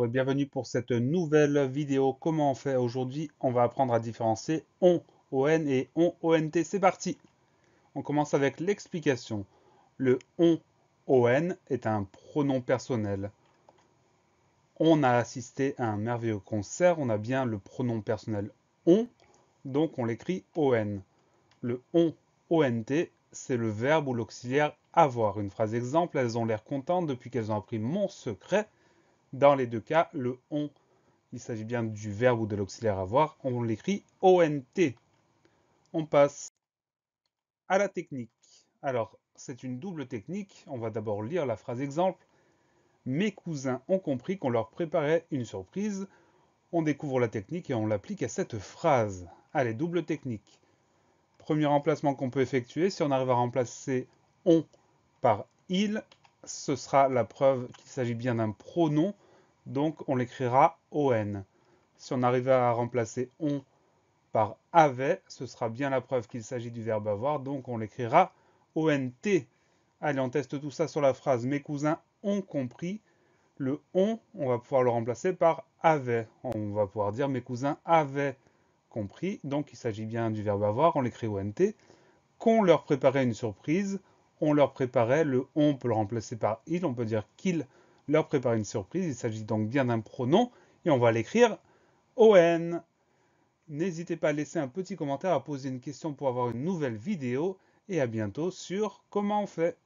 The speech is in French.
et bienvenue pour cette nouvelle vidéo. Comment on fait aujourd'hui? On va apprendre à différencier on, on et on, ont. C'est parti! On commence avec l'explication. Le on est un pronom personnel. On a assisté à un merveilleux concert. On a bien le pronom personnel on, donc on l'écrit on. Le ont, c'est le verbe ou l'auxiliaire avoir. Une phrase exemple, elles ont l'air contentes depuis qu'elles ont appris mon secret. Dans les deux cas, le on, il s'agit bien du verbe ou de l'auxiliaire avoir, on l'écrit ont. On passe à la technique. Alors, c'est une double technique. On va d'abord lire la phrase exemple. Mes cousins ont compris qu'on leur préparait une surprise. On découvre la technique et on l'applique à cette phrase. Allez, double technique. Premier remplacement qu'on peut effectuer, si on arrive à remplacer on par il, ce sera la preuve qu'il s'agit bien d'un pronom, donc on l'écrira on. Si on arrive à remplacer on par avait, ce sera bien la preuve qu'il s'agit du verbe avoir, donc on l'écrira ont. Allez, on teste tout ça sur la phrase mes cousins ont compris. Le on va pouvoir le remplacer par avait. On va pouvoir dire mes cousins avaient compris, donc il s'agit bien du verbe avoir, on l'écrit ont. Qu'on leur préparait une surprise, on leur préparait, le on peut le remplacer par il, on peut dire qu'il leur préparait une surprise, il s'agit donc bien d'un pronom, et on va l'écrire on. N'hésitez pas à laisser un petit commentaire, à poser une question pour avoir une nouvelle vidéo, et à bientôt sur Comment on fait.